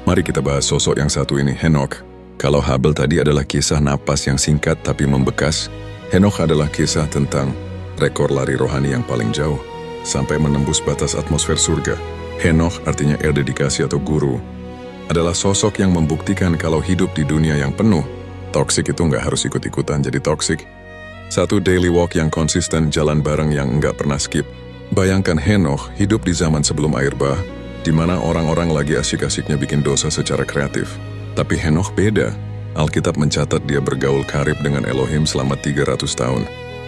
Mari kita bahas sosok yang satu ini, Henokh. Kalau Habel tadi adalah kisah napas yang singkat tapi membekas, Henokh adalah kisah tentang rekor lari rohani yang paling jauh, sampai menembus batas atmosfer surga. Henokh artinya air dedikasi atau guru, adalah sosok yang membuktikan kalau hidup di dunia yang penuh, toksik itu nggak harus ikut-ikutan jadi toksik. Satu daily walk yang konsisten, jalan bareng yang nggak pernah skip. Bayangkan Henokh hidup di zaman sebelum air bah, di mana orang-orang lagi asyik-asyiknya bikin dosa secara kreatif. Tapi Henokh beda. Alkitab mencatat dia bergaul karib dengan Elohim selama 300 tahun.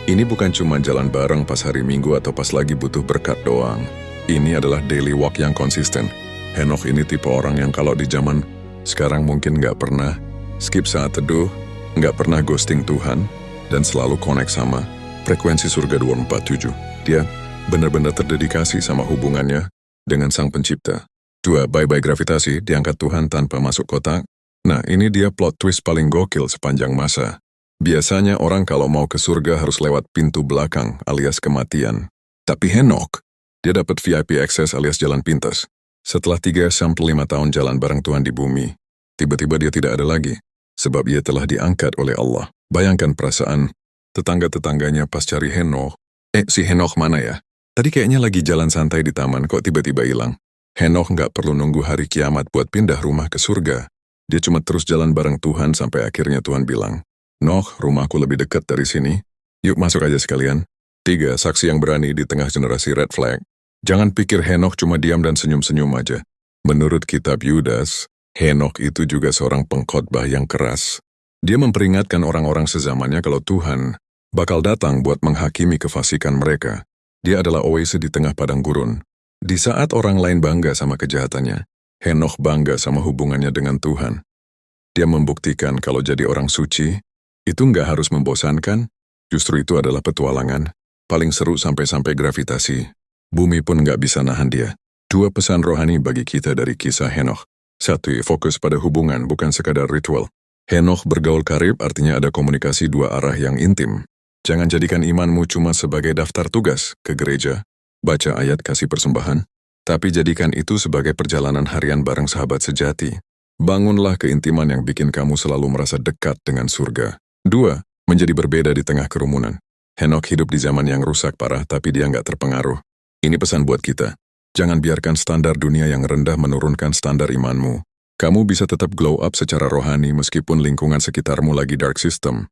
Ini bukan cuma jalan bareng pas hari Minggu atau pas lagi butuh berkat doang. Ini adalah daily walk yang konsisten. Henokh ini tipe orang yang kalau di zaman sekarang mungkin nggak pernah skip saat teduh, nggak pernah ghosting Tuhan, dan selalu connect sama frekuensi surga 247. Dia benar-benar terdedikasi sama hubungannya dengan Sang Pencipta. 2. Bye-bye gravitasi, diangkat Tuhan tanpa masuk kotak. Nah, ini dia plot twist paling gokil sepanjang masa. Biasanya orang kalau mau ke surga harus lewat pintu belakang alias kematian. Tapi Henokh, dia dapat VIP access alias jalan pintas. Setelah 3-5 tahun jalan bareng Tuhan di bumi, tiba-tiba dia tidak ada lagi, sebab ia telah diangkat oleh Allah. Bayangkan perasaan tetangga-tetangganya pas cari Henokh. Si Henokh mana ya? Tadi kayaknya lagi jalan santai di taman, kok tiba-tiba hilang. Henokh nggak perlu nunggu hari kiamat buat pindah rumah ke surga. Dia cuma terus jalan bareng Tuhan sampai akhirnya Tuhan bilang, "Nokh, rumahku lebih dekat dari sini. Yuk masuk aja sekalian." 3. Saksi yang berani di tengah generasi red flag. Jangan pikir Henokh cuma diam dan senyum-senyum aja. Menurut kitab Yudas, Henokh itu juga seorang pengkhotbah yang keras. Dia memperingatkan orang-orang sezamannya kalau Tuhan bakal datang buat menghakimi kefasikan mereka. Dia adalah oase di tengah padang gurun. Di saat orang lain bangga sama kejahatannya, Henokh bangga sama hubungannya dengan Tuhan. Dia membuktikan kalau jadi orang suci, itu nggak harus membosankan, justru itu adalah petualangan. Paling seru sampai-sampai gravitasi. Bumi pun nggak bisa nahan dia. 2 pesan rohani bagi kita dari kisah Henokh. 1. Fokus pada hubungan, bukan sekadar ritual. Henokh bergaul karib artinya ada komunikasi 2 arah yang intim. Jangan jadikan imanmu cuma sebagai daftar tugas ke gereja, baca ayat kasih persembahan, tapi jadikan itu sebagai perjalanan harian bareng sahabat sejati. Bangunlah keintiman yang bikin kamu selalu merasa dekat dengan surga. 2. Menjadi berbeda di tengah kerumunan. Henokh hidup di zaman yang rusak parah, tapi dia nggak terpengaruh. Ini pesan buat kita. Jangan biarkan standar dunia yang rendah menurunkan standar imanmu. Kamu bisa tetap glow up secara rohani meskipun lingkungan sekitarmu lagi dark system.